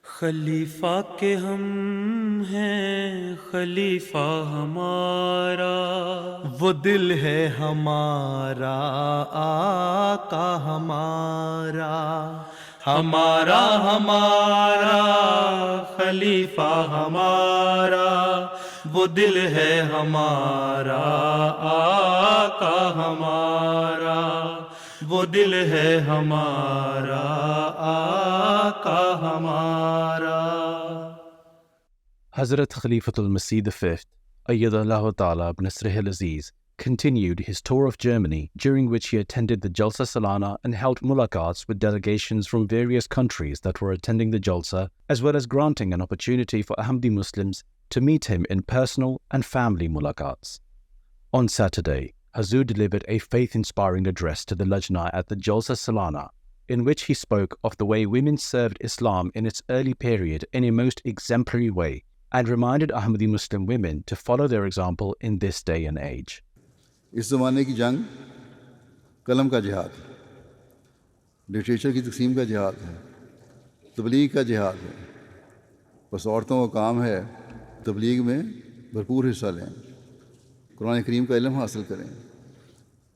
خلیفہ کے ہم ہیں خلیفہ ہمارا، وہ دل ہے ہمارا آقا ہمارا، ہمارا ہمارا خلیفہ ہمارا، وہ دل ہے ہمارا آقا ہمارا، وہ دل ہے ہمارا آقا ہمارا۔ Hazrat Khalifatul Masih V, Ayyadallahu Ta'ala b'Nasrihi al-Aziz, continued his tour of Germany, during which he attended the Jalsa Salana and held mulaqats with delegations from various countries that were attending the Jalsa, as well as granting an opportunity for Ahmadi Muslims to meet him in personal and family mulaqats. On Saturday, Huzoor delivered a faith-inspiring address to the Lajna at the Jalsa Salana, in which he spoke of the way women served Islam in its early period in a most exemplary way, and reminded Ahmadi Muslim women to follow their example in this day and age. اس زمانے کی جنگ قلم کا جہاد ہے، literature کی تقسیم کا جہاد ہے، تبلیغ کا جہاد ہے۔ بس عورتوں کا کام ہے تبلیغ میں بھرپور حصہ لیں، قرآن کریم کا علم حاصل کریں،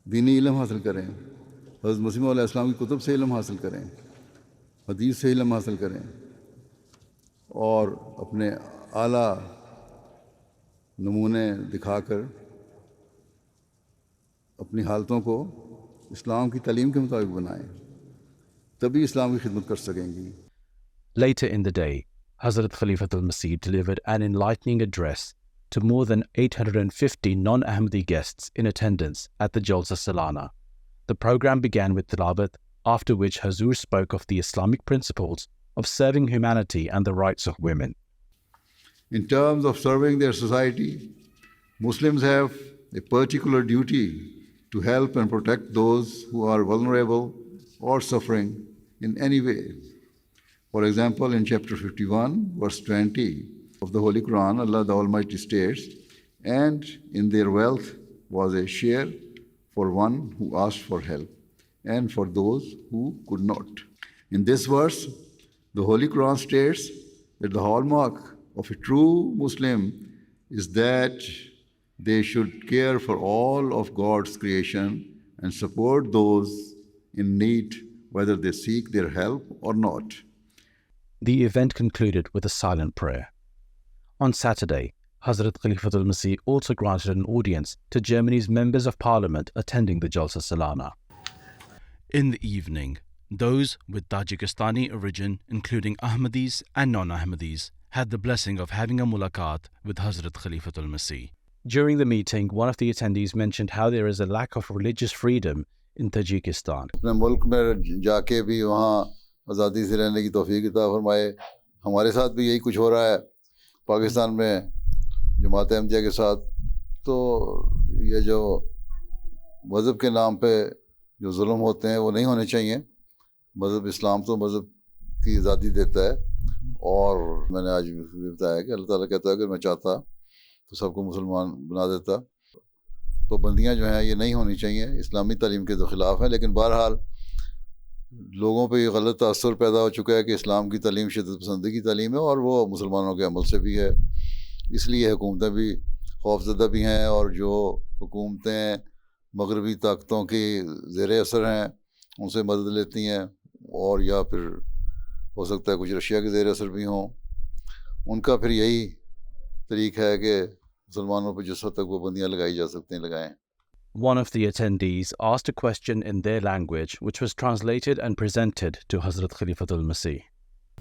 دینی علم حاصل کریں، حضرت مسیح علیہ السلام کی کتب سے علم حاصل کریں، حدیث سے علم حاصل کریں، اور اپنے اعلیٰ نمونے دکھا کر اپنی حالتوں کو اسلام کی تعلیم کے مطابق بنائیں، تبھی اسلام کی خدمت کر سکیں گی۔ Later in the day, Hazrat Khalifatul Masih delivered an enlightening address to more than 850 non-Ahmadi guests in attendance at the Jalsa Salana. The program began with tilawat, after which Huzoor spoke of the Islamic principles of serving humanity and the rights of women. In terms of serving their society, Muslims have a particular duty to help and protect those who are vulnerable or suffering in any way. For example, in chapter 51, verse 20 of the Holy Quran, Allah the Almighty states, "And in their wealth was a share for one who asked for help, and for those who could not." In this verse, the Holy Quran states that the hallmark of a true Muslim is that they should care for all of God's creation and support those in need, whether they seek their help or not. The event concluded with a silent prayer. On Saturday, Hazrat Khalifatul Masih also granted an audience to Germany's members of parliament attending the Jalsa Salana. In the evening, those with Tajikistani origin, including Ahmadis and non-Ahmadis, had the blessing of having a mulaqat with Hazrat Khalifatul Masih. During the meeting, one of the attendees mentioned how there is a lack of religious freedom in Tajikistan. اپنے ملک میں جا کے بھی وہاں آزادی سے رہنے کی توفیق عطا فرمائے۔ ہمارے ساتھ بھی یہی کچھ ہو رہا ہے پاکستان میں جماعت احمدیہ کے ساتھ۔ تو یہ جو مذہب کے نام پہ جو ظلم ہوتے ہیں وہ نہیں ہونے چاہیے۔ مذہب اسلام تو مذہب کی آزادی دیتا ہے، اور میں نے آج بھی بتایا کہ اللہ تعالیٰ کہتا ہے اگر میں چاہتا تو سب کو مسلمان بنا دیتا۔ پابندیاں جو ہیں یہ نہیں ہونی چاہیے، اسلامی تعلیم کے تو خلاف ہیں، لیکن بہرحال لوگوں پہ یہ غلط تاثر پیدا ہو چکا ہے کہ اسلام کی تعلیم شدت پسندی کی تعلیم ہے، اور وہ مسلمانوں کے عمل سے بھی ہے۔ اس لیے حکومتیں بھی خوفزدہ بھی ہیں، اور جو حکومتیں مغربی طاقتوں کی زیر اثر ہیں ان سے مدد لیتی ہیں، اور یا پھر ہو سکتا ہے کچھ رشیا کے زیر اثر بھی ہوں، ان کا پھر یہی طریقہ ہے کہ مسلمانوں پہ جس حد تک پابندیاں لگائی جا سکتی ہیں لگائیں۔ One of the attendees asked a question in their language, which was translated and presented to Hazrat Khalifatul Masih.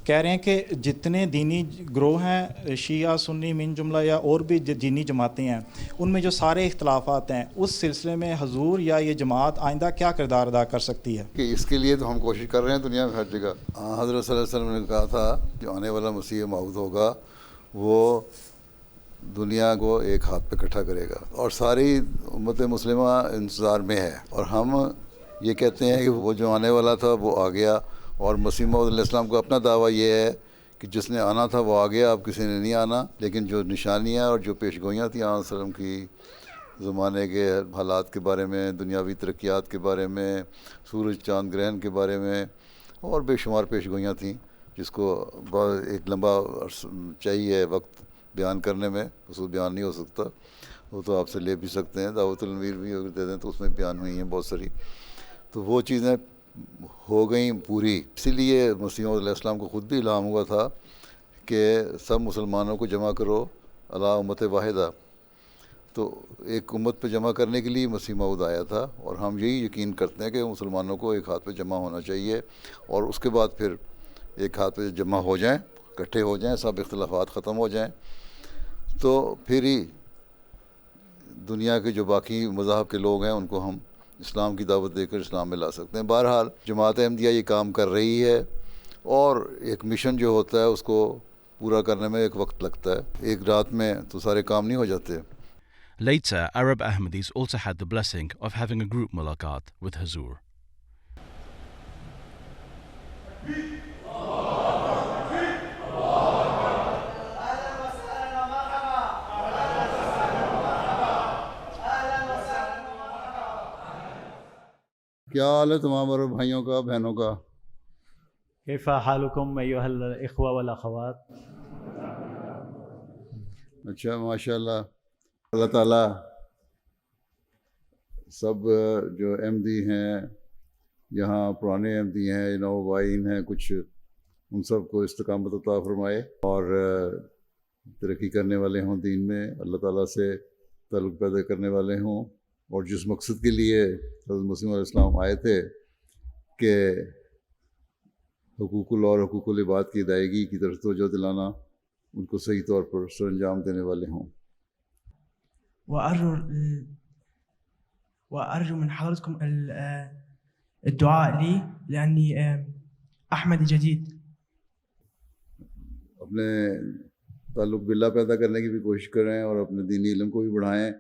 کہہ رہے ہیں کہ جتنے دینی گروہ ہیں، شیعہ سنی من جملہ یا اور بھی دینی جماعتیں ہیں، ان میں جو سارے اختلافات ہیں، اس سلسلے میں حضور یا یہ جماعت آئندہ کیا کردار ادا کر سکتی ہے؟ کہ اس کے لیے تو ہم کوشش کر رہے ہیں دنیا میں ہر جگہ۔ حضرت صلی اللہ علیہ وسلم نے کہا تھا جو آنے والا مسیح موعود ہوگا وہ دنیا کو ایک ہاتھ پہ اکٹھا کرے گا، اور ساری امت مسلمہ انتظار میں ہے، اور ہم یہ کہتے ہیں کہ وہ جو آنے والا تھا وہ آ گیا، اور مسیح موعود علیہ السلام کا اپنا دعویٰ یہ ہے کہ جس نے آنا تھا وہ آ گیا، اب کسی نے نہیں آنا۔ لیکن جو نشانیاں اور جو پیش گوئیاں تھیں آن وسلم کی زمانے کے حالات کے بارے میں، دنیاوی ترقیات کے بارے میں، سورج چاند گرہن کے بارے میں، اور بے شمار پیش گوئیاں تھیں، جس کو ایک لمبا چاہیے وقت بیان کرنے میں، اس کو بیان نہیں ہو سکتا، وہ تو آپ سے لے بھی سکتے ہیں، دعوت الامیر بھی اگر دے دیں تو اس میں بیان ہوئی ہیں بہت ساری، تو وہ چیزیں ہو گئیں پوری. اسی لیے مسیح علیہ السلام کو خود بھی الہام ہوا تھا کہ سب مسلمانوں کو جمع کرو علی امت واحدہ. تو ایک امت پہ جمع کرنے کے لیے مسیح موعود آیا تھا، اور ہم یہی یقین کرتے ہیں کہ مسلمانوں کو ایک ہاتھ پہ جمع ہونا چاہیے، اور اس کے بعد پھر ایک ہاتھ پہ جمع ہو جائیں، اکٹھے ہو جائیں، سب اختلافات ختم ہو جائیں، تو پھر ہی دنیا کے جو باقی مذاہب کے لوگ ہیں ان کو ہم اسلام کی دعوت دے کر اسلام میں لا سکتے ہیں. بہرحال جماعت احمدیہ یہ کام کر رہی ہے، اور ایک مشن جو ہوتا ہے اس کو پورا کرنے میں ایک وقت لگتا ہے، ایک رات میں تو سارے کام نہیں ہو جاتے. Later, Arab Ahmadis also had the blessing of having a group mulaqat with Huzoor. کیا حال ہے تمام عرب بھائیوں کا، بہنوں کا؟ كيف حالكم أيها الإخوة والأخوات؟ اچھا، ماشاء اللہ. اللہ تعالیٰ سب جو احمدی ہیں یہاں، پرانے احمدی ہیں، نوبائین ہیں کچھ، ان سب کو استقامت عطا فرمائے اور ترقی کرنے والے ہوں دین میں، اللہ تعالیٰ سے تعلق پیدا کرنے والے ہوں، اور جس مقصد کے لیے حضرت مسیم علیہ السلام آئے تھے کہ حقوق اللہ اور حقوق العباد کی ادائیگی کی طرف توجہ دلانا، ان کو صحیح طور پر سر انجام دینے والے ہوں. وأرجو من حضرتكم الدعاء لي لأني أحمدي جديد. اپنے تعلق باللہ پیدا کرنے کی بھی کوشش کریں، اور اپنے دینی علم کو بھی بڑھائیں،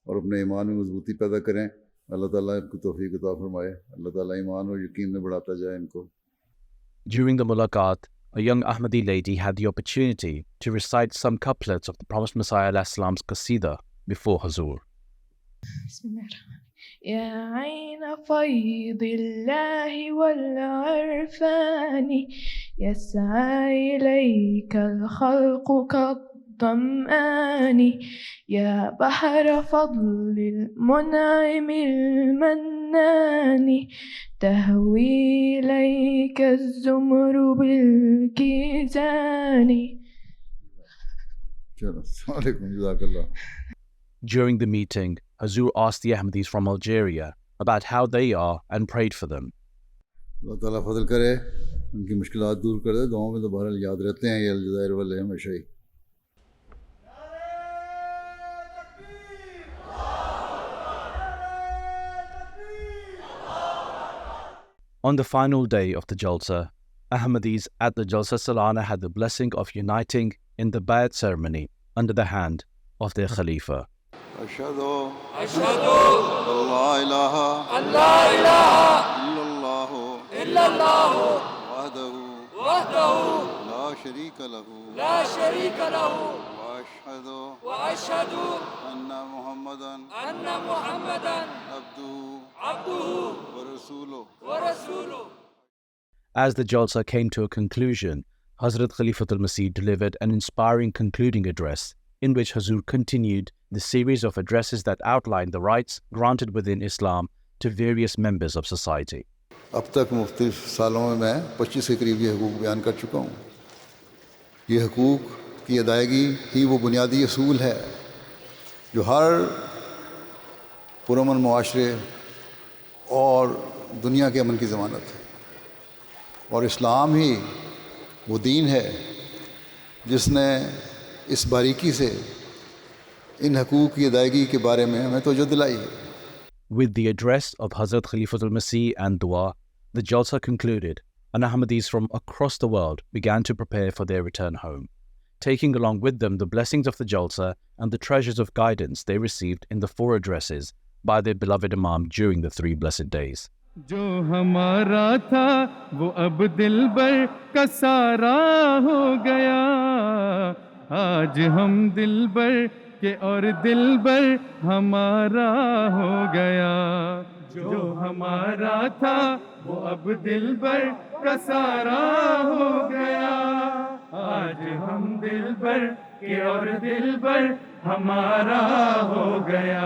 اور اپنے ایمان میں مضبوطی پیدا کریں. اللہ تعالیٰ ان کو توفیق عطا فرمائے. اللہ تعالیٰ ایمان اور یقین میں بڑھاتا جائے ان کو. During the mulaqat, a young Ahmadi lady had the opportunity to recite some couplets of the Prophet Messiah Al-Islam's Qasida before Huzoor. بسم الله الرحمن الرحيم. يا عين فيض الله والعرفان يسعى إليك الخلق كالظمآن يا بحر فضل المنعم المنان تهوي إليك الزمر بالكيزان. چلو، السلام علیکم، جزاک اللہ. During the meeting, Huzoor asked the Ahmadis from Algeria about how they are and prayed for them. اللہ تعالیٰ فضل کرے، ان کی مشکلات دور کر دے. دعاؤں میں تو بہرحال یاد رہتے ہیں یہ الجزائر والے ہمیشہ ہی. On the final day of the Jalsa, Ahmadis at the Jalsa Salana had the blessing of uniting in the Bayat ceremony under the hand of their Khalifa. أشهد لا إله إلا الله وحده لا شريك له وأشهد أن محمدا عبده ورسوله. As the Jalsa came to a conclusion, Hazrat Khalifatul Masih delivered an inspiring concluding address in which Huzoor continued the series of addresses that outlined the rights granted within Islam to various members of society. اب تک مختلف سالوں میں 25 کے قریب یہ حقوق بیان کر چکا ہوں. یہ حقوق کی ادائیگی ہی وہ بنیادی اصول ہے جو ہر پرامن معاشرے اور دنیا کے امن کی ضمانت ہے، اور اسلام ہی وہ دین ہے جس نے اس باریکی سے ان حقوق کی ادائیگی کے بارے میں ہمیں توجہ دلائی ہے. With the address of Hazrat Khalifatul Masih and dua, the Jalsa concluded, and Ahmadis from across the world began to prepare for their return home, taking along with them the blessings of the Jalsa and the treasures of guidance they received in the 4 addresses by their beloved Imam during the 3 blessed days. جو ہمارا تھا وہ اب دلبر کا سارا ہو گیا، آج ہم دلبر کے اور دلبر ہمارا ہو گیا. جو ہمارا تھا वो अब दिलबर का सारा हो गया आज हम दिलबर के और दिलबर हमारा हो गया.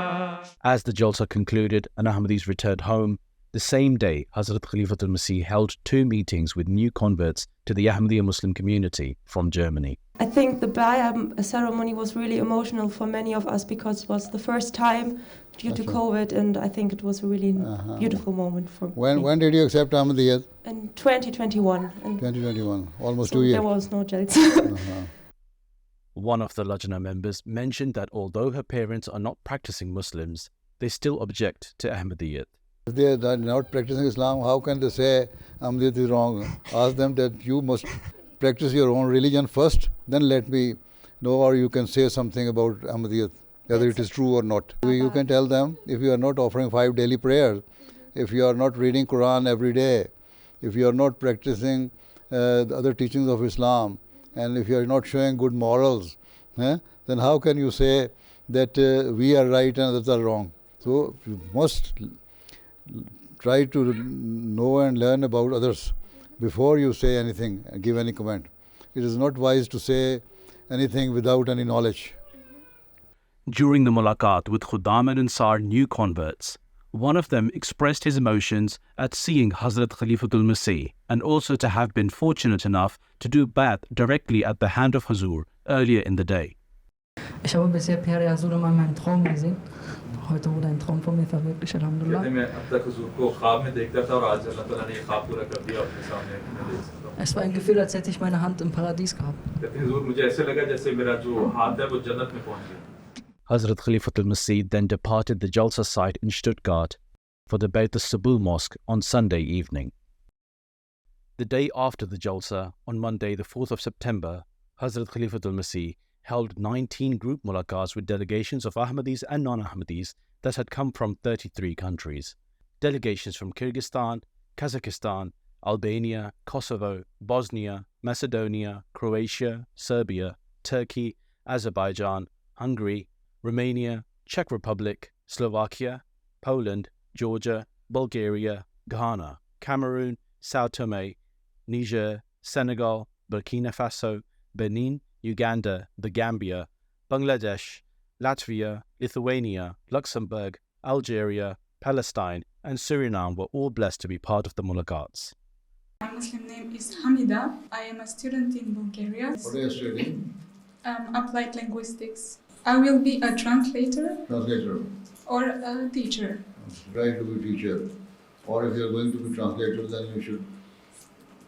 As the Jalsa concluded and Ahmadis returned home, the same day Hazrat Khalifatul Masih held 2 meetings with new converts to the Ahmadi Muslim community from Germany. I think the Bayam ceremony was really emotional for many of us because it was the first time due to COVID, and I think it was a really beautiful moment for me. When did you accept Ahmadiyyat? In 2021. 2021, almost so 2 years. There was no Jalsa. One of the Lajna members mentioned that although her parents are not practicing Muslims, they still object to Ahmadiyyat. If they are not practicing Islam, how can they say Ahmadiyyat is wrong? Ask them that you must practice your own religion first, then let me know, or you can say something about Ahmadiyyat, whether it is true or not. You can tell them if you are not offering 5 daily prayers, if you are not reading Quran every day, if you are not practicing the other teachings of Islam, and if you are not showing good morals, then how can you say that we are right and others are wrong? So you must try to know and learn about others before you say anything, give any comment. It is not wise to say anything without any knowledge. During the mulaqat with Khuddam and Ansar new converts, one of them expressed his emotions at seeing Hazrat Khalifatul Masih and also to have been fortunate enough to do bath directly at the hand of Huzoor earlier in the day. Ich habe bisher Per Huzoor immer meinen Traum gesehen. Heute wurde ein Traum von mir verwirklicht, Alhamdulillah. Es war ein Gefühl, als hätte ich meine Hand im Paradies gehabt. Hazrat Khalifatul Masih then departed the Jalsa site in Stuttgart for the Nasir Mosque on Sunday evening. The day after the Jalsa, on Monday the 4th of September, Hazrat Khalifatul Masih held 19 group mulaqats with delegations of Ahmadis and non-Ahmadis that had come from 33 countries. Delegations from Kyrgyzstan, Kazakhstan, Albania, Kosovo, Bosnia, Macedonia, Croatia, Serbia, Turkey, Azerbaijan, Hungary, Romania, Czech Republic, Slovakia, Poland, Georgia, Bulgaria, Ghana, Cameroon, Sao Tome, Niger, Senegal, Burkina Faso, Benin, Uganda, the Gambia, Bangladesh, Latvia, Lithuania, Luxembourg, Algeria, Palestine, and Suriname were all blessed to be part of the mulaqats. My Muslim name is Hamida. I am a student in Bulgaria. What are you studying? Applied linguistics. I will be a translator. Translator. Or a teacher. Try to be teacher. Or if you are going to be translator, then you should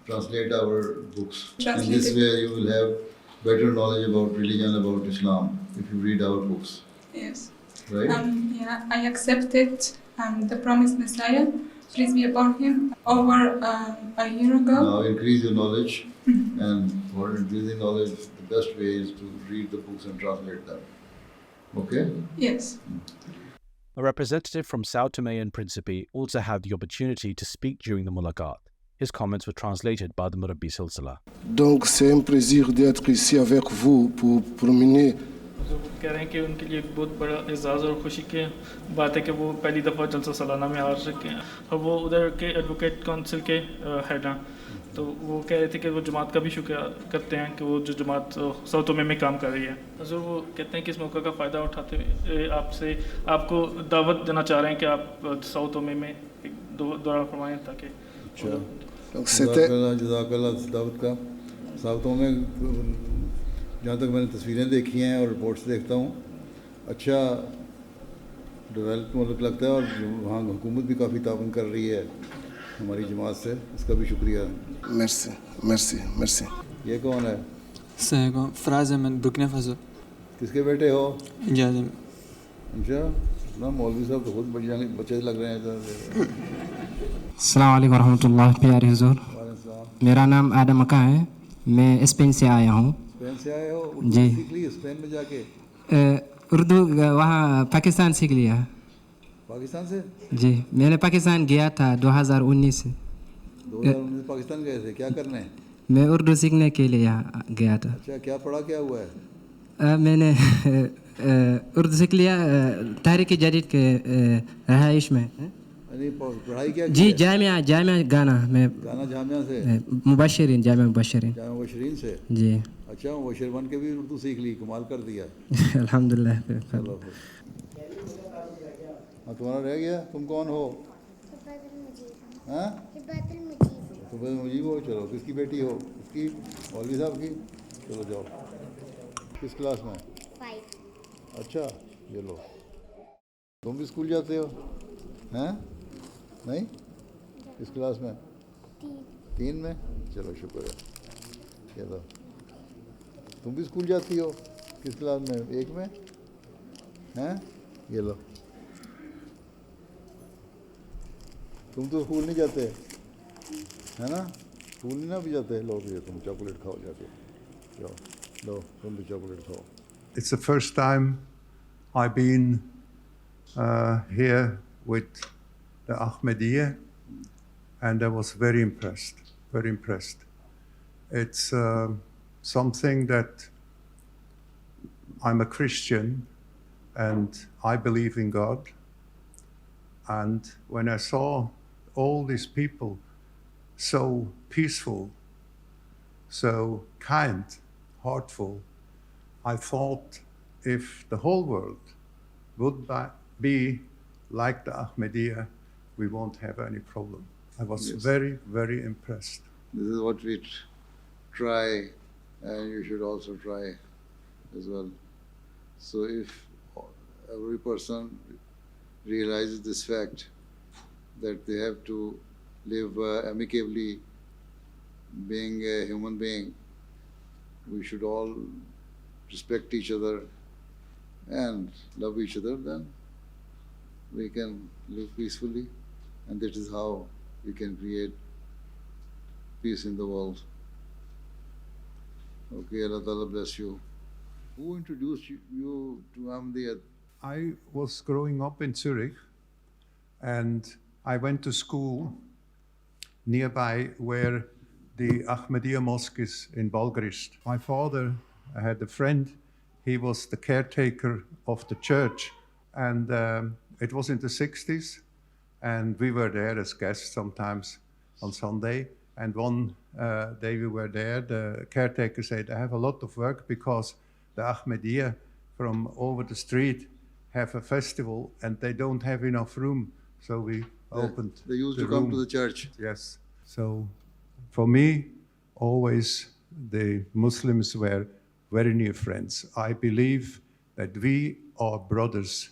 translate our books. In this way, you will have better knowledge about religion, about Islam, if you read our books. Yes. Right? Yeah, I accepted the promised Messiah, please be upon him, over a year ago. Now increase your knowledge, and for increasing knowledge, the best way is to read the books and translate them. Okay? Yes. A representative from Sao Tome and Principe also had the opportunity to speak during the mulaqat. His comments were translated by the Murabbi Silsila. Donc c'est un plaisir d'être ici avec vous pour promener. कह रहे हैं कि उनके लिए एक बहुत बड़ा एजाज़ और खुशी की बात है कि वो पहली दफ़ा जलसा सालाना में आ सके हैं और वो उधर के एडवोकेट काउंसिल के हेड हैं तो वो कह रहे थे कि वो जमात का भी शुक्रिया करते हैं कि वो जो जमात साउथ टोमे में काम कर रही है हज़ूर वो कहते हैं कि इस मौका का फ़ायदा उठाते हुए आपसे आपको दावत देना चाह रहे हैं कि आप साउथ टोमे में एक दौरा फरमाएं ताकि दावत का साउथ टोमे जहाँ तक मैंने तस्वीरें देखी हैं और रिपोर्ट्स देखता हूँ अच्छा डेवलप मुल्क लगता है और वहाँ हुकूमत भी काफ़ी ताउन कर रही है हमारी जमात से इसका भी शुक्रिया Merci, merci, merci. ये कौन है फ्राज अहमद बुर्किना फासो किसके बेटे हो जी अच्छा ना मौलवी साहब तो बहुत बढ़िया बच्चे लग रहे हैं अस्सलाम वालेकुम रहमतुल्लाह प्यारे हुजूर मेरा नाम आदम अका है मैं स्पेन से आया हूँ स्पेन से आए हो जी सीख ली स्पेन में जाके उर्दू वहाँ पाकिस्तान सीख लिया पाकिस्तान से जी मैंने पाकिस्तान गया था 2019 से 2019 पाकिस्तान गए थे क्या करने मैं उर्दू सीखने के लिए यहाँ गया था अच्छा क्या पढ़ा क्या हुआ है मैंने उर्दू सीख लिया तहरीक जदीद के रहाइश में यानी पढ़ाई क्या जी जामिया गाना में गाना जामिया से मुबशरीन जामिया मुबशरीन जामिया मुबशरीन से जी अच्छा मुबशर बन के भी उर्दू सीख ली कमाल कर दिया अल्हम्दुलिल्लाह चलो हाँ तुम्हारा रह गया तुम कौन हो हाँ हिब्बतुल मुजीब हो चलो किसकी बेटी हो उसकी मौलवी साहब की चलो जाओ किस क्लास में 5 अच्छा ये लो तुम भी स्कूल जाते हो हैं नहीं किस क्लास में 3 में चलो शुक्र है चलो तुम भी स्कूल जाती हो किस क्लास में 1 में हैं ये लो तुम तो स्कूल नहीं जाते है ना स्कूल नहीं ना भी जाते लो भी तुम चॉकलेट खाओ जाके जाओ लो तुम भी चॉकलेट खाओ It's the first time I've been here with the Ahmadiyya, and I was very impressed, very impressed. It's something that I'm a Christian and I believe in God. And when I saw all these people so peaceful, so kind, heartful, I thought if the whole world would be like the Ahmadiyya, we won't have any problem. I was very, very impressed. This is what we try, and you should also try as well. So if every person realizes this fact, that they have to live amicably, being a human being, we should all respect each other and love each other, then we can live peacefully, and that is how we can create peace in the world. Okay, Allah Ta'ala bless you. Who introduced you to Ahmadiyya? I was growing up in Zurich, and I went to school nearby where the Ahmadi Mosque is in Balgrist. My father had a friend, he was the caretaker of the church, and it was in the 60s, and we were there as guests sometimes on Sunday, and one day we were there, the caretaker said, I have a lot of work because the Ahmadiyya from over the street have a festival and they don't have enough room, so we opened They used the to come room. to the church. Yes. So for me, always the Muslims were very near friends. I believe that we are brothers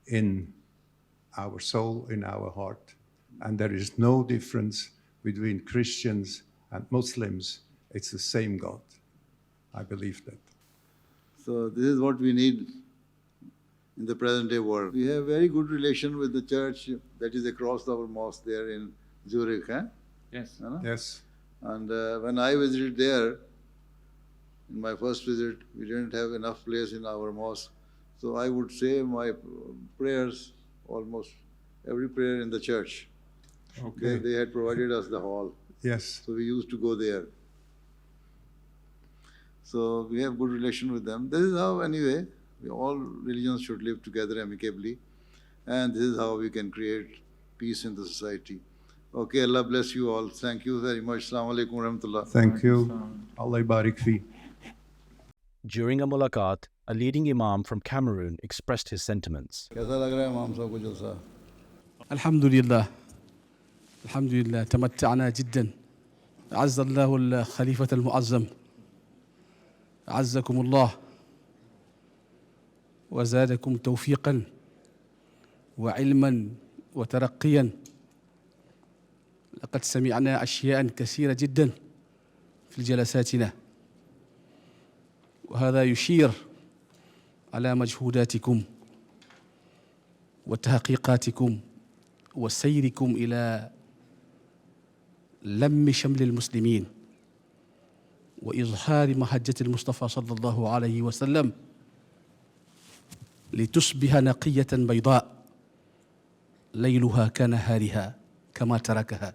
in our soul, in our heart. And there is no difference between Christians and Muslims. It's the same God. I believe that. So this is what we need in the present day world. We have very good relation with the church that is across our mosque there in Zurich. Yes. Yes. And when I visited there, in my first visit, we didn't have enough place in our mosque. So I would say my prayers, almost every prayer in the church. Okay. They had provided us the hall. Yes. So we used to go there. So we have good relation with them. This is how, anyway, all religions should live together amicably. And this is how we can create peace in the society. Okay, Allah bless you all. Thank you very much. Assalamu alaikum wa rahmatullah. Thank you. Allah barik fi. During a mulaqat, a leading imam from Cameroon expressed his sentiments. कैसा लग रहा है इमाम साहब को जलसा? الحمد لله تمتعنا جدا. أعز الله الخليفة المعظم، أعزكم الله وزادكم توفيقا وعلما وترقيا. لقد سمعنا أشياء كثيرة جدا في جلساتنا، وهذا يشير على مجهوداتكم وتحقيقاتكم وسيركم إلى لم شمل المسلمين وإظهار محجة المصطفى صلى الله عليه وسلم لتصبح نقية بيضاء ليلها كنهارها كما تركها،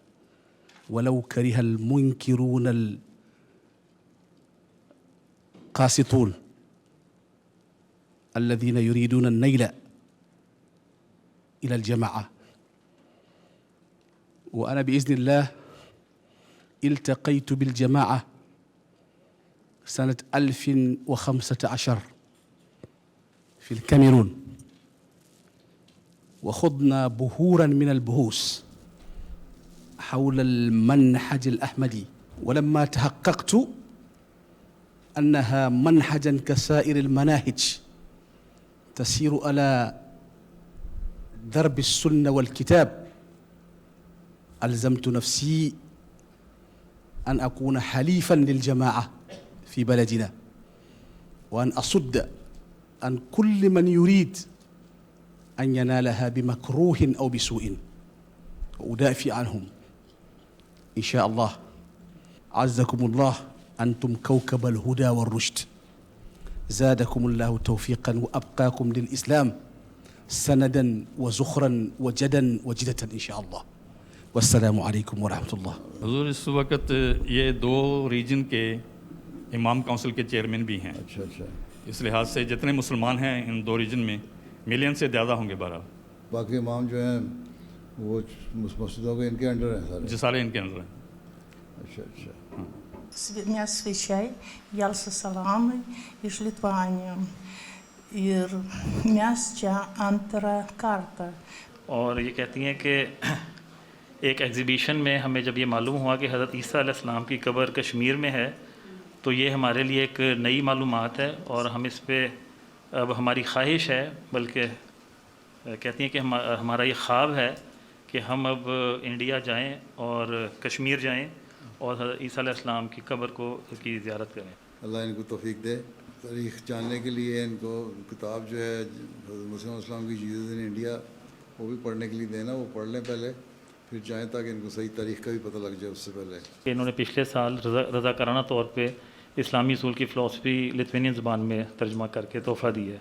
ولو كره المنكرون القاسطون الذين يريدون النيل إلى الجماعة وأنا بإذن الله التقيت بالجماعة سنة 2015 في الكاميرون، وخضنا بهورا من البحوث حول المنهج الأحمدي، ولما تحققت أنها منهجا كسائر المناهج تسير على درب السنة والكتاب، ألزمت نفسي أن أكون حليفا للجماعة في بلدنا، وأن أصد عن كل من يريد أن ينالها بمكروه أو بسوء، وأدافع عنهم إن شاء الله. عزكم الله، أنتم كوكب الهدى والرشد، زادكم الله توفيقا وأبقاكم للإسلام سندا وزخرا وجدا وجدة إن شاء الله. والسلام عليكم ورحمة الله. हुजूर इस वक्त ये दो रीजन के इमाम काउंसिल के चेयरमैन भी हैं। अच्छा अच्छा। इस लिहाज से जितने मुसलमान हैं इन दो रीजन में मिलियन से ज़्यादा होंगे बहरहाल। बाकी इमाम जो हैं वो मस्जिदों के इनके अंडर हैं सारे? जी सारे इनके अंडर हैं। अच्छा अच्छा। Меня освещай Jalsa Salana iš Litvanijos ir mes čia antrą kartą. और ये कहती हैं कि एक एग्ज़िबिशन में हमें जब ये मालूम हुआ कि हज़रत ईसा अलैहिस्सलाम की कब्र कश्मीर में है, तो ये हमारे लिए एक नई मालूमात है और हम इस पे अब हमारी ख्वाहिश है, बल्कि कहती हैं कि हमारा ये ख्वाब है कि हम अब इंडिया जाएं और कश्मीर जाएं और हज़रत ईसा अलैहिस्सलाम की कब्र को की ज़ियारत करें। अल्लाह इनको तौफीक दे। तारीख़ जानने के लिए इनको किताब जो है हज़रत मुर्ज़ा अस्सलाम की जीज़स इन इंडिया वो भी पढ़ने के लिए देना, वो पढ़ लें पहले, फिर जाएं ताकि इनको सही तारीख़ का भी पता लग जाए उससे पहले। इन्होंने पिछले साल रज़ाकाराना तौर पे इस्लामी उसूल की फ़िलासफ़ी लिथुआनियन ज़बान में तर्जुमा करके तोहफ़ा दी है।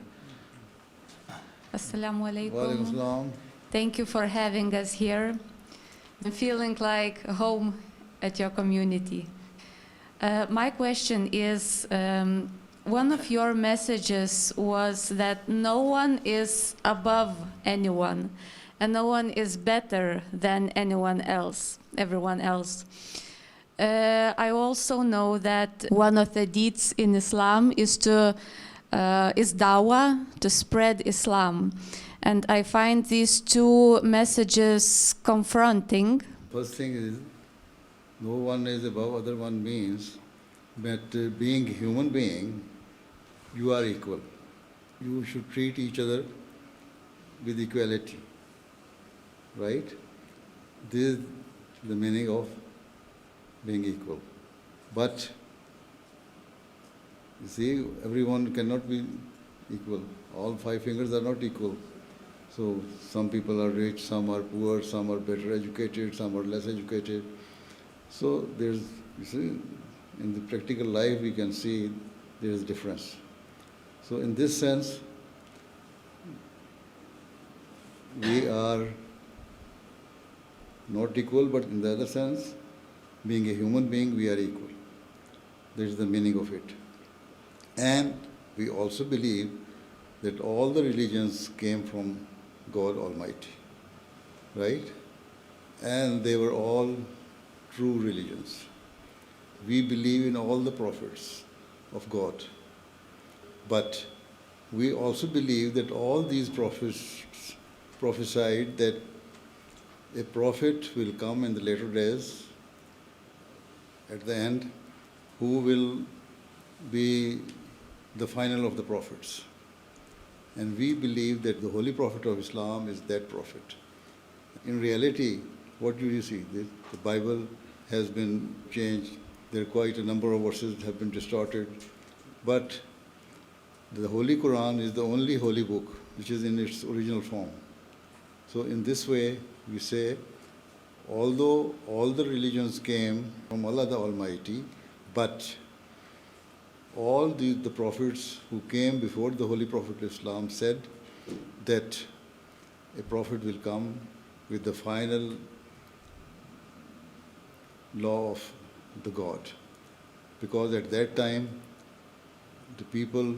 Assalamu alaikum. Wa alaikum salam. Thank you for having us here. I'm feeling like home at your community. My question is, one of your messages was that no one is above anyone and no one is better than everyone else. I also know that one of the deeds in Islam is dawah, to spread Islam. And I find these two messages confronting. First thing is, no one is above other one means that being a human being, you are equal. You should treat each other with equality, right? This is the meaning of being equal. But, you see, everyone cannot be equal. All five fingers are not equal. So some people are rich, some are poor, some are better educated, some are less educated. So there's, you see, in the practical life we can see there is difference. So in this sense, we are not equal, but in the other sense, being a human being, we are equal. That is the meaning of it. And we also believe that all the religions came from God Almighty, right? And they were all true religions. We believe in all the prophets of God. But we also believe that all these prophets prophesied that a prophet will come in the later days, at the end, who will be the final of the prophets. And we believe that the Holy Prophet of Islam is that prophet. In reality, what do you see? The Bible has been changed. There are quite a number of verses that have been distorted. But the Holy Quran is the only holy book which is in its original form. So in this way, we say, although all the religions came from Allah the Almighty, but all the prophets who came before the Holy Prophet of Islam said that a prophet will come with the final law of the God. Because at that time, the people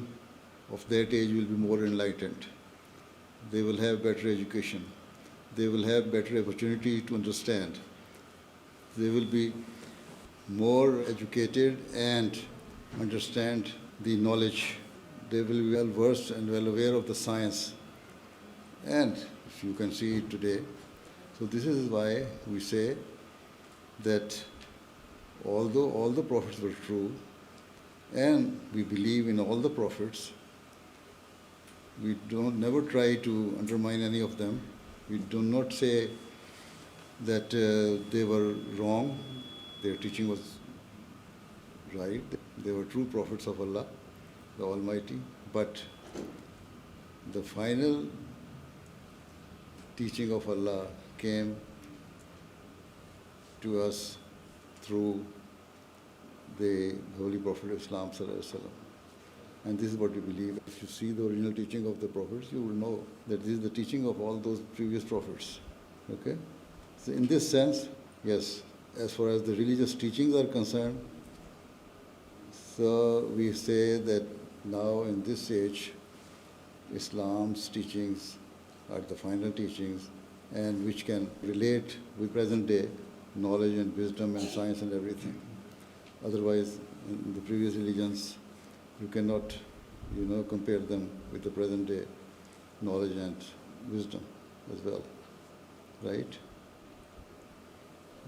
of that age will be more enlightened. They will have better education. They will have better opportunity to understand. They will be more educated and understand the knowledge. They will be well versed and well aware of the science. And if you can see it today, so this is why we say that although all the prophets were true, and we believe in all the prophets, we never try to undermine any of them. We do not say that they were wrong, their teaching was right, they were true prophets of Allah, the Almighty, but the final teaching of Allah came to us through the Holy Prophet of Islam Sallallahu Alaihi Wasallam. And this is what we believe. If you see the original teaching of the prophets, you will know that this is the teaching of all those previous prophets. Okay? So in this sense, yes, as far as the religious teachings are concerned, so we say that now in this age, Islam's teachings are the final teachings, and which can relate with present day knowledge and wisdom and science and everything. Otherwise, in the previous religions, you cannot, compare them with the present day knowledge and wisdom as well, right?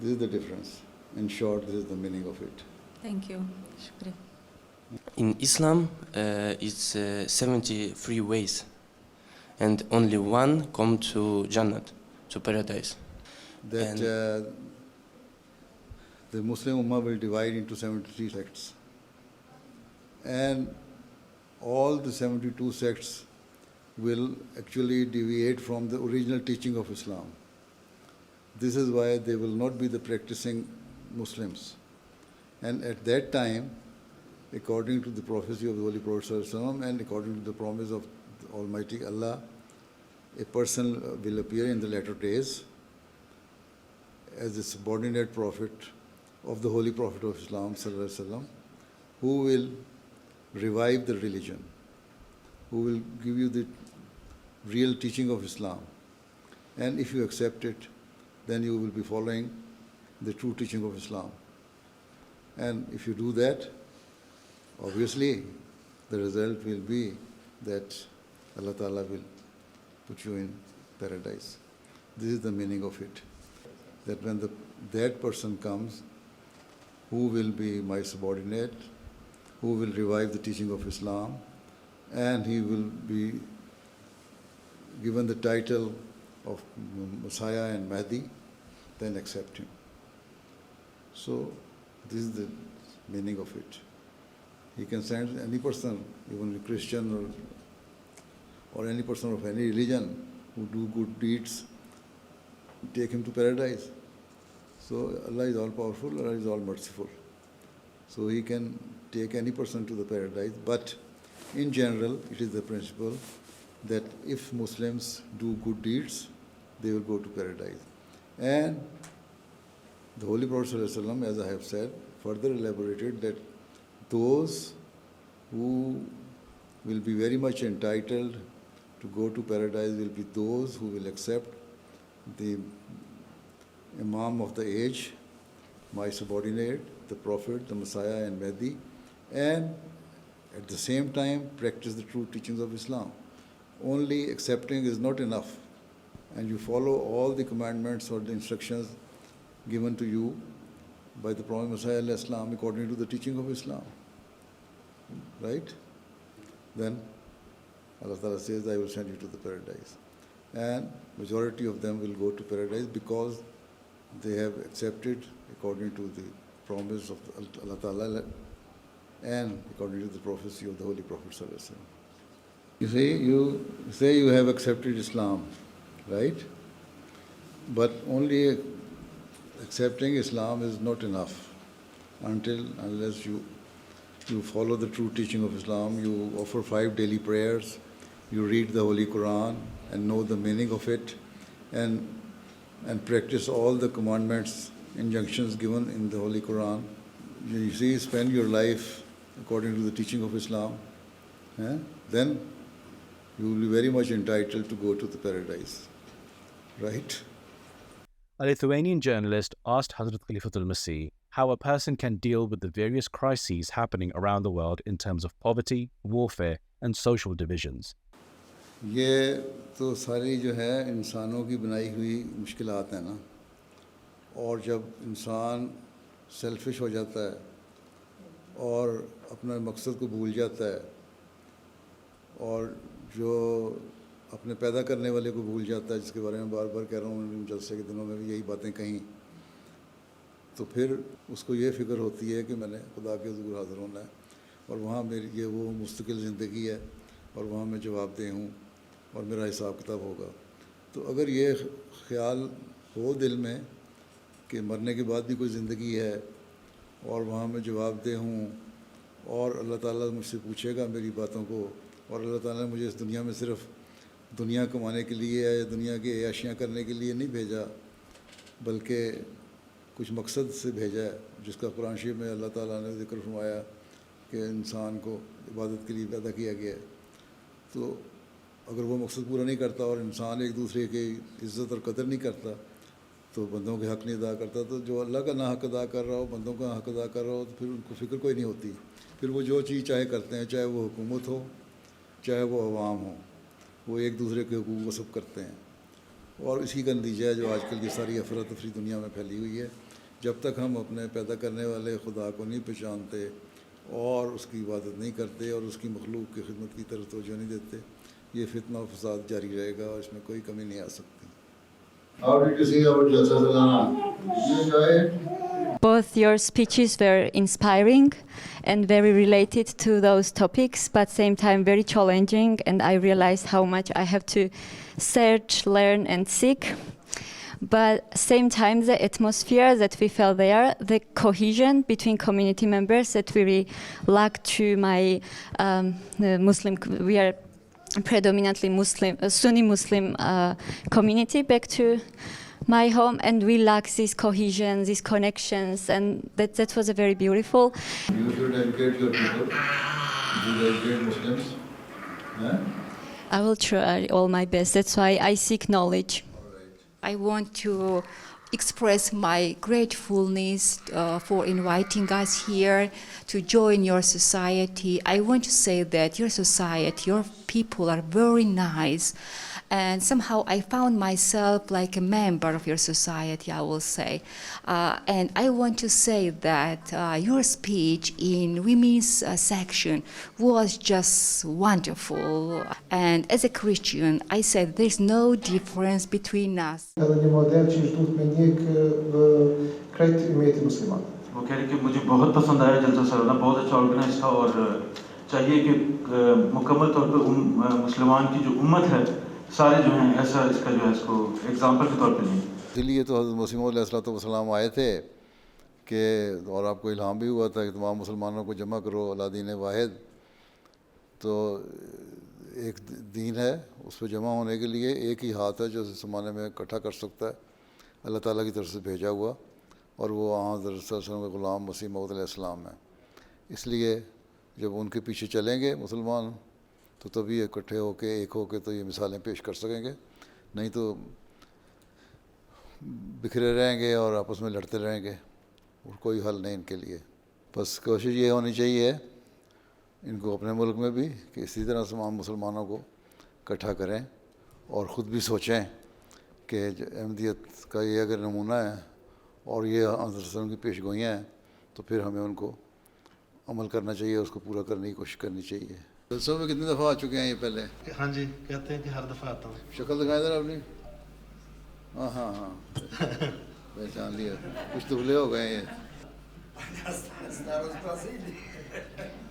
This is the difference. In short, this is the meaning of it. Thank you. Shukriya. In Islam, it's 73 ways, and only one come to Jannat, to paradise. That the Muslim Ummah will divide into 73 sects. And all the 72 sects will actually deviate from the original teaching of Islam. This is why they will not be the practicing Muslims. And at that time, according to the prophecy of the Holy Prophet ﷺ and according to the promise of the Almighty Allah, a person will appear in the latter days as a subordinate prophet of the Holy Prophet of Islam ﷺ, who will revive the religion, who will give you the real teaching of Islam. And if you accept it, then you will be following the true teaching of Islam. And if you do that, obviously the result will be that Allah Ta'ala will put you in paradise. This is the meaning of it. That when that person comes, who will be my subordinate, who will revive the teaching of Islam, and he will be given the title of Messiah and Mahdi, then accept him. So this is the meaning of it. He can send any person, even a Christian or any person of any religion who do good deeds, take him to paradise. So Allah is all powerful, Allah is all merciful. So He can take any person to the paradise, but in general, it is the principle that if Muslims do good deeds, they will go to paradise. And the Holy Prophet ﷺ, as I have said, further elaborated that those who will be very much entitled to go to paradise will be those who will accept the Imam of the age, my subordinate, the Prophet, the Messiah and Mahdi, and at the same time practice the true teachings of Islam. Only accepting is not enough, and you follow all the commandments or the instructions given to you by the Prophet Messiah Islam according to the teaching of Islam. Right? Then Allah Ta'ala says, I will send you to the paradise. And majority of them will go to paradise because they have accepted according to the promise of Allah Ta'ala and according to the prophecy of the Holy Prophet Sallallahu Alaihi Wasallam. You see, you say you have accepted Islam, right? But only accepting Islam is not enough unless you follow the true teaching of Islam, you offer 5 daily prayers, you read the Holy Quran and know the meaning of it, and practice all the commandments, injunctions given in the Holy Quran. You see, spend your life according to the teaching of Islam, then you will be very much entitled to go to the paradise, right? A Lithuanian journalist asked Hazrat Khalifatul Masih how a person can deal with the various crises happening around the world in terms of poverty, warfare, and social divisions. یہ تو ساری جو ہے انسانوں کی بنائی ہوئی مشکلات ہیں نا، اور جب انسان سیلفش ہو جاتا ہے اور اپنا مقصد کو بھول جاتا ہے اور جو اپنے پیدا کرنے والے کو بھول جاتا ہے، جس کے بارے میں بار بار کہہ رہا ہوں، جلسے کے دنوں میں بھی یہی باتیں کہیں، تو پھر اس کو یہ فکر ہوتی ہے کہ میں نے خدا کے حضور حاضر ہونا ہے اور وہاں میری یہ وہ مستقل زندگی ہے اور وہاں میں جواب دہ ہوں اور میرا حساب کتاب ہوگا. تو اگر یہ خیال ہو دل میں کہ مرنے کے بعد بھی کوئی زندگی ہے اور وہاں میں جواب دہ ہوں اور اللہ تعالیٰ مجھ سے پوچھے گا میری باتوں کو، اور اللہ تعالیٰ نے مجھے اس دنیا میں صرف دنیا کمانے کے لیے یا دنیا کی عیاشیاں کرنے کے لیے نہیں بھیجا، بلکہ کچھ مقصد سے بھیجا ہے، جس کا قرآن شریف میں اللہ تعالیٰ نے ذکر فرمایا کہ انسان کو عبادت کے لیے پیدا کیا گیا ہے. تو اگر وہ مقصد پورا نہیں کرتا اور انسان ایک دوسرے کی عزت اور قدر نہیں کرتا تو بندوں کے حق نہیں ادا کرتا، تو جو اللہ کا نہ حق ادا کر رہا ہو، بندوں کا حق ادا کر رہا ہو، تو پھر ان کو فکر کوئی نہیں ہوتی. پھر وہ جو چیز چاہے کرتے ہیں، چاہے وہ حکومت ہو چاہے وہ عوام ہو، وہ ایک دوسرے کے حقوق غصب کرتے ہیں. اور اسی کا نتیجہ ہے جو آج کل کی ساری افراتفری دنیا میں پھیلی ہوئی ہے. جب تک ہم اپنے پیدا کرنے والے خدا کو نہیں پہچانتے اور اس کی عبادت نہیں کرتے اور اس کی مخلوق کی خدمت کی طرف توجہ نہیں دیتے، یہ فتنہ و فساد جاری رہے گا اور اس میں کوئی کمی نہیں آ سکتی. How did you see our Jalsa Salana? Did you enjoy it? Both your speeches were inspiring and very related to those topics, but same time very challenging, and I realized how much I have to search, learn and seek. But same time, the atmosphere that we felt there, the cohesion between community members that we really lack to my Muslim, we are predominantly Muslim, Sunni Muslim community back to my home, and we lack this cohesion, these connections, and that was a very beautiful. You should educate your people. You should educate Muslims. Yeah? I will try all my best. That's why I seek knowledge. I want to express my gratefulness for inviting us here to join your society. I want to say that your society, your people are very nice, and somehow I found myself like a member of your society, I will say. And I want to say that your speech in women's section was just wonderful. And as a Christian, I said there's no difference between us. وہ کہہ رہے کہ مجھے بہت پسند آیا جلسہ سالانہ، بہت اچھا آرگنائز تھا، اور چاہیے کہ مکمل طور پہ مسلمان کی جو امت ہے سارے جو ہیں ایسا اس کا جو ہے اس کو ایگزامپل کے طور پہ لیں. اسی لیے تو حضرت مسیح موعود علیہ السلام آئے تھے کہ، اور آپ کو الہام بھی ہوا تھا کہ تمام مسلمانوں کو جمع کرو اللہ دین واحد. تو ایک دین ہے، اس پہ جمع ہونے کے لیے ایک ہی ہاتھ ہے جو اس زمانے میں اکٹھا کر سکتا ہے، اللہ تعالیٰ کی طرف سے بھیجا ہوا، اور وہ حضرت صلی اللہ علیہ وسلم کے غلام مسیح موعود علیہ السلام ہیں. اس لیے جب ان کے پیچھے چلیں گے مسلمان تو تبھی اکٹھے ہو کے ایک ہو کے تو یہ مثالیں پیش کر سکیں گے، نہیں تو بکھرے رہیں گے اور آپس میں لڑتے رہیں گے اور کوئی حل نہیں ان کے لیے. بس کوشش یہ ہونی چاہیے ان کو اپنے ملک میں بھی کہ اسی طرح تمام مسلمانوں کو اکٹھا کریں اور خود بھی سوچیں کہ احمدیت کا یہ اگر نمونہ ہے اور یہ حضرت صلی اللہ علیہ وسلم کی پیش گوئیاں ہیں تو پھر ہمیں ان کو عمل کرنا چاہیے، اس کو پورا کرنے کی کوشش کرنی چاہیے. جلسوں میں کتنی دفعہ آ چکے ہیں یہ پہلے؟ ہاں جی، کہتے ہیں کہ ہر دفعہ آتا ہوں. شکل دکھائیں ذرا اپنی. ہاں ہاں ہاں پہچان لیا، کچھ دبلے ہو گئے ہیں.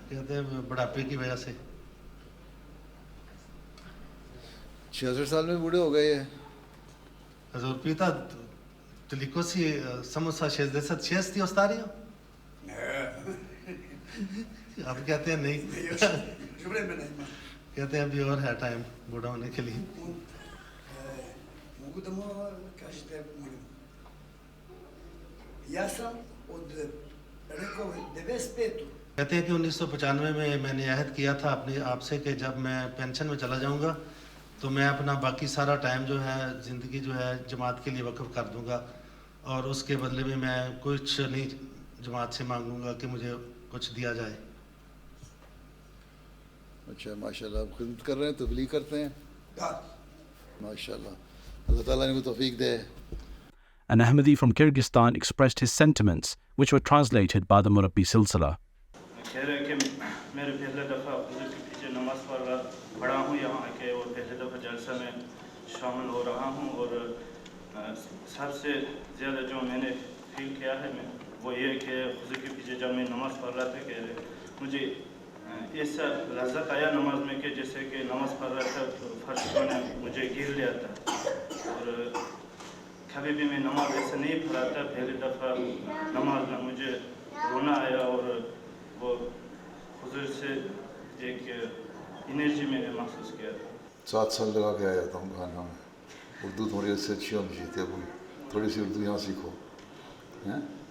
کہتے ہیں بڑھاپے کی وجہ سے. 66 سال میں بوڑھے ہو گئے ہیں. Hazur pita, toliko si samo sa 66 ostari ho? آپ کہتے ہیں نہیں، کہتے ہیں ابھی اور ہے ٹائم بوڑھا ہونے کے لیے. کہتے ہیں کہ 1995 میں میں نے عہد کیا تھا اپنے آپ سے کہ جب میں پینشن میں چلا جاؤں گا تو میں اپنا باقی سارا ٹائم جو ہے زندگی جو ہے جماعت کے لیے وقف کر دوں گا اور اس کے بدلے میں کچھ نہیں جماعت سے مانگوں گا کہ مجھے کچھ دیا جائے. اچھا ماشاء اللہ آپ خدمت کر رہے ہیں تبلیغ کرتے ہیں ماشاء اللہ اللہ تعالیٰ نے کو توفیق دے. An Ahmadi from Kyrgyzstan expressed his sentiments, which were translated by the Murabbi Silsila. خیر ہے کہ میں پہلے دفعہ حضور کے پیچھے نماز پڑھا ہوں یہاں آ کے اور پہلے دفعہ جلسہ میں شامل ہو رہا ہوں اور سب سے زیادہ جو میں نے فیل کیا ہے وہ یہ کہ حضور کے پیچھے جب میں نماز پڑھ رہا تھا کہ مجھے ایسا لذت آیا نماز میں کہ جیسے کہ نماز پڑھ رہا تھا تو فرشتوں نے مجھے گھیر لیا تھا اور کبھی بھی میں نماز ایسے نہیں پڑھا تھا. پہلی دفعہ نماز میں مجھے رونا آیا اور وہ حضور سے ایک انرجی میں نے محسوس کیا تھا. 7 سال لگا کے آیا تھا ہوں گانا میں. اردو تھوڑی اس سے اچھی ہونی چاہیے ابھی تھوڑی سی اردو یہاں سیکھو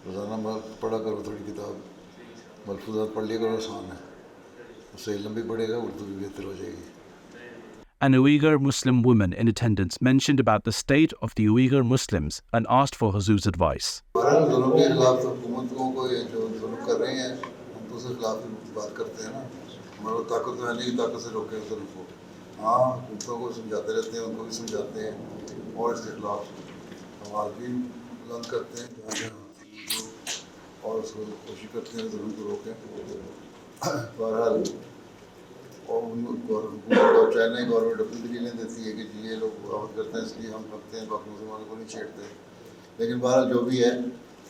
روزانہ پڑھا کرو تھوڑی کتاب ملفوظات پڑھ لیا کرو آسان ہے اس سے علم بھی بڑھے گا اردو بھی بہتر ہو جائے گی. An Uyghur Muslim woman in attendance mentioned about the state of the Uyghur Muslims and asked for Huzoor's advice. بہرحال ظلم کے خلاف تو حکومتوں کو یہ جو ظلم کر رہے ہیں ہم تو اس کے خلاف بات کرتے ہیں نا. ہمارا طاقت تو ہے نہیں طاقت سے روکے ظلم کو. ہاں حکومتوں کو سمجھاتے رہتے ہیں ان کو بھی سمجھاتے ہیں اور اس کے خلاف آواز بھی بلند کرتے ہیں جہاں جہاں اور اس کو کوشش کرتے ہیں ظلم کو روکیں. بہرحال اور حکومت چاہنا ہے گورنمنٹ اپنی دلیلیں دیتی ہے کہ جی یہ لوگ بغاوت کرتے ہیں اس لیے ہم کرتے ہیں باقی مسلمانوں کو نہیں چھیڑتے. لیکن بہرحال جو بھی ہے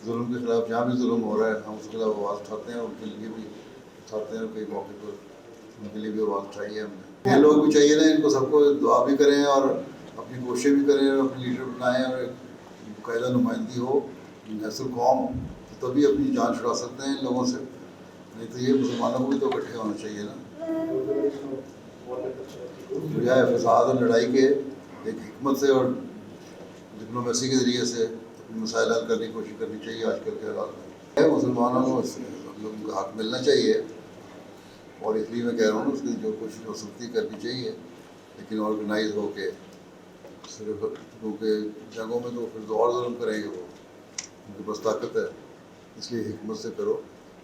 ظلم کے خلاف جہاں بھی ظلم ہو رہا ہے ہم اس کے خلاف آواز اٹھاتے ہیں اور ان کے لیے بھی اٹھاتے ہیں. کئی موقع پر ان کے لیے بھی آواز اٹھائی ہے ہم نے. یہ لوگ بھی چاہیے نا ان کو سب کو دعا بھی کریں اور اپنی کوششیں بھی کریں اور اپنے لیڈر بنائیں اور ایک قاعدہ نمائندگی ہو نیسل قوم تو تبھی اپنی جان چھڑا سکتے ہیں ان لوگوں سے. نہیں تو یہ مسلمانوں کو بھی تو اکٹھے ہونا چاہیے نا. بجائے فساد اور لڑائی کے ایک حکمت سے اور ڈپلومیسی کے ذریعے سے مسائل حل کرنے کی کوشش کرنی چاہیے. آج کل کے حالات میں مسلمانوں کو لوگوں کا حق ملنا چاہیے اور اس لیے میں کہہ رہا ہوں اس کی جو کوشش ہو سکتی کرنی چاہیے لیکن آرگنائز ہو کے. صرف کیونکہ جنگوں میں تو پھر اور ظلم کریں گے وہ ان کے پاس طاقت ہے اس لیے حکمت سے کرو.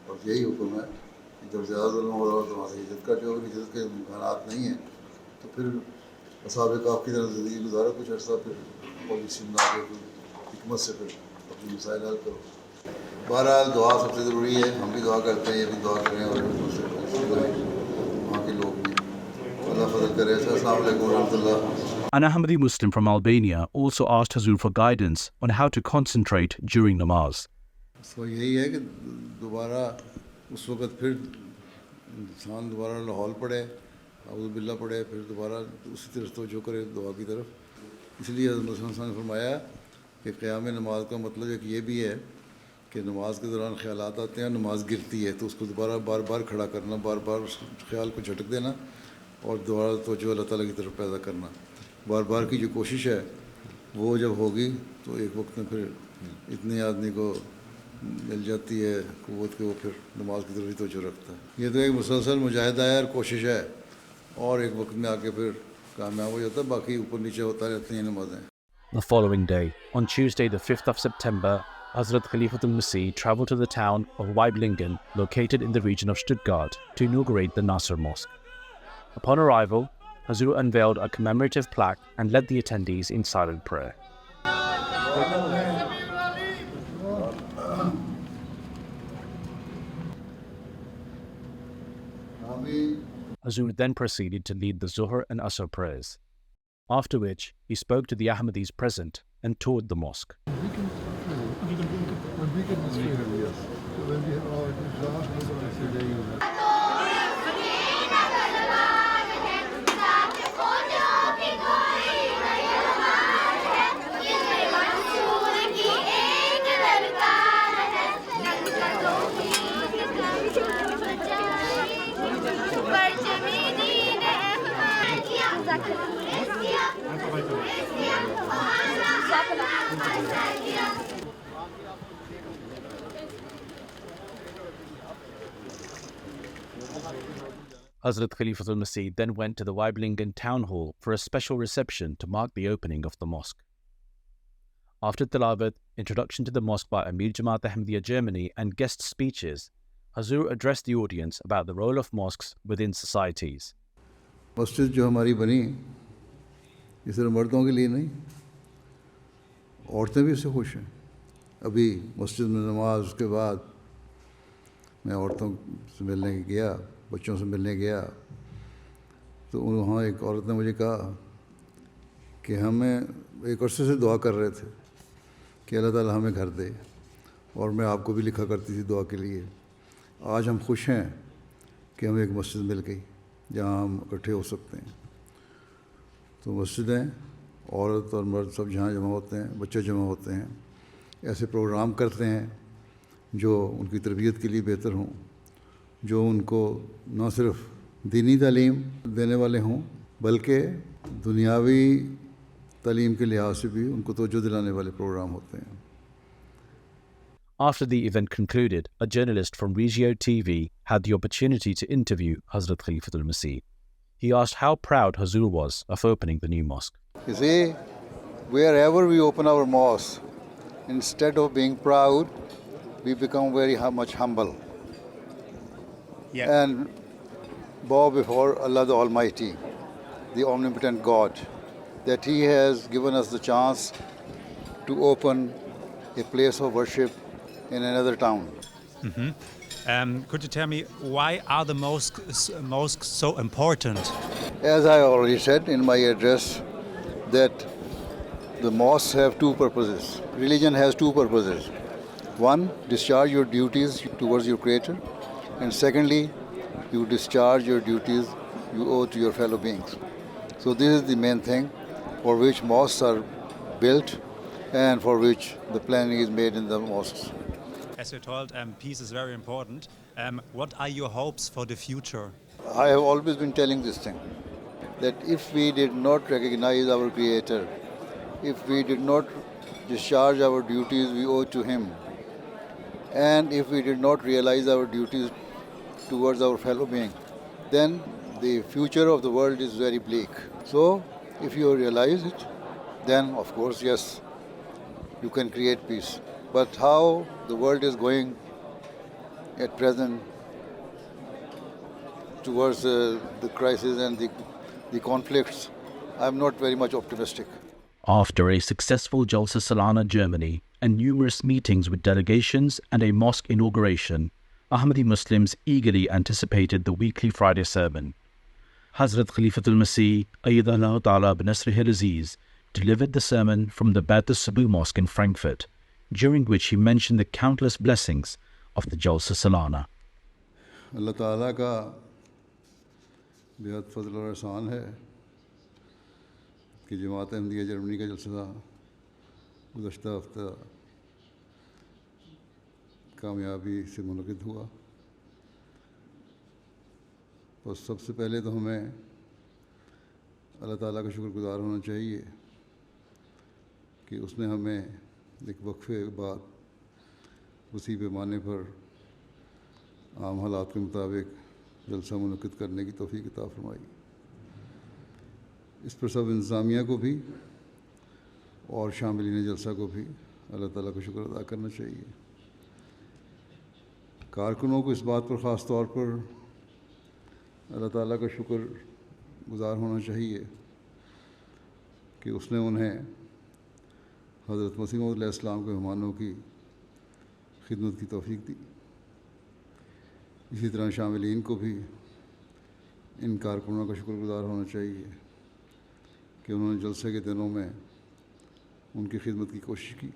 اور یہی حکم ہے کہ جب زیادہ ظلم ہو رہا ہو تو وہاں سے ہجرت کا جو ہجرت کے امکانات نہیں ہیں تو پھر اصحاب کہف کی طرح زندگی گزارو کچھ عرصہ پھر پالیسی بنا کے حکمت سے پھر اپنے مسائل حل کرو. بہرحال دعا سب سے ضروری ہے. ہم بھی دعا کرتے ہیں یہ بھی دعا کریں اور وہاں کے لوگ بھی اللہ فضل کرے. السلام علیکم ورحمۃ اللہ. An Ahmadi Muslim from Albania also asked Huzoor for guidance on how to concentrate during namaz. تو یہی ہے کہ دوبارہ اس وقت پھر انسان دوبارہ لاہور پڑھے اعوذ باللہ پڑھے پھر دوبارہ اسی طرف توجہ کرے دعا کی طرف. اس لیے حضرت مرزا مسرور نے فرمایا کہ قیام نماز کا مطلب ایک یہ بھی ہے کہ نماز کے دوران خیالات آتے ہیں نماز گرتی ہے تو اس کو دوبارہ بار بار کھڑا کرنا بار بار اس خیال کو جھٹک دینا اور دوبارہ توجہ اللہ تعالیٰ کی طرف پیدا کرنا. بار بار کی جو کوشش ہے وہ جب ہوگی تو ایک وقت میں پھر اتنے آدمی کو مل جاتی ہے قوت کہ وہ پھر نماز کی طرف ہی توجہ رکھتا ہے. یہ تو ایک مسلسل مجاہدہ ہے اور کوشش ہے اور ایک وقت میں آ کے پھر کامیاب ہو جاتا ہے. باقی اوپر نیچے ہوتا رہتی ہیں نمازیں. The following day, on Tuesday the 5th of September, Hazrat Khalifatul Masih travelled to the town of Waiblingen, located in the region of Stuttgart, to inaugurate the Nasir Mosque. Upon arrival, Huzoor unveiled a commemorative plaque and led the attendees in silent prayer. Huzoor then proceeded to lead the Zuhr and Asr prayers, after which he spoke to the Ahmadis present and toured the mosque. Hazrat Khalifatul Masih then went to the Waiblingen town hall for a special reception to mark the opening of the mosque. After tilawat, introduction to the mosque by Amir Jamaat Ahmadiyya Germany and guest speeches, Huzoor addressed the audience about the role of mosques within societies. مسجد جو ہماری بنی یہ صرف مردوں کے لیے نہیں، عورتیں بھی اس سے خوش ہیں. ابھی مسجد میں نماز اس کے بعد میں عورتوں سے ملنے گیا، بچوں سے ملنے گیا، تو وہاں ایک عورت نے مجھے کہا کہ ہمیں ایک عرصے سے دعا کر رہے تھے کہ اللہ تعالیٰ ہمیں گھر دے، اور میں آپ کو بھی لکھا کرتی تھی دعا کے لیے. آج ہم خوش ہیں کہ ہمیں ایک مسجد مل گئی جہاں ہم اکٹھے ہو سکتے ہیں. تو مسجدیں عورت اور مرد سب جہاں جمع ہوتے ہیں، بچے جمع ہوتے ہیں، ایسے پروگرام کرتے ہیں جو ان کی تربیت کے لیے بہتر ہوں، جو ان کو نہ صرف دینی تعلیم دینے والے ہوں بلکہ دنیاوی تعلیم کے لحاظ سے بھی ان کو توجہ دلانے والے پروگرام ہوتے ہیں. After the event concluded, a journalist from Regio TV had the opportunity to interview Hazrat Khalifatul Masih. He asked how proud Huzoor was of opening the new mosque. You see, wherever we open our mosque, instead of being proud, we become very much humble. Yeah. And bow before Allah the Almighty, the omnipotent God, that He has given us the chance to open a place of worship in another town. Could you tell me, why are the mosques so important? As I already said in my address, that the mosques have two purposes. Religion has two purposes. One, discharge your duties towards your Creator. And secondly, you discharge your duties you owe to your fellow beings. So this is the main thing for which mosques are built and for which the planning is made in the mosques. As you told, peace is very important. What are your hopes for the future? I have always been telling this thing, that if we did not recognize our Creator, if we did not discharge our duties we owe to Him, and if we did not realize our duties towards our fellow being, then the future of the world is very bleak. So, if you realize it, then of course, yes, you can create peace. But how the world is going at present towards the crisis and the conflicts, I'm not very much optimistic. After a successful Jalsa Salana Germany and numerous meetings with delegations and a mosque inauguration, Ahmadi Muslims eagerly anticipated the weekly Friday sermon. Hazrat Khalifatul Masih, Ayyadallahu Ta'ala b'Nasrihi al-Aziz, delivered the sermon from the Bait al-Sabu Mosque in Frankfurt, during which he mentioned the countless blessings of the Jalsa Salana. Allah Ta'ala ka بہت فضل اور احسان ہے کہ جماعت احمدیہ جرمنی کا جلسہ گزشتہ ہفتہ کامیابی سے منعقد ہوا. بس سب سے پہلے تو ہمیں اللہ تعالیٰ کا شکر گزار ہونا چاہیے کہ اس نے ہمیں ایک وقفے بعد وسیع پیمانے پر عام حالات کے مطابق جلسہ منعقد کرنے کی توفیق عطا فرمائی. اس پر سب انتظامیہ کو بھی اور شاملین جلسہ کو بھی اللہ تعالیٰ کا شکر ادا کرنا چاہیے. کارکنوں کو اس بات پر خاص طور پر اللہ تعالیٰ کا شکر گزار ہونا چاہیے کہ اس نے انہیں حضرت مسیح موعود علیہ السلام کے مہمانوں کی خدمت کی توفیق دی. اسی طرح شاملین کو بھی ان کارکنوں کا شکر گزار ہونا چاہیے کہ انہوں نے جلسے کے دنوں میں ان کی خدمت کی کوشش کی.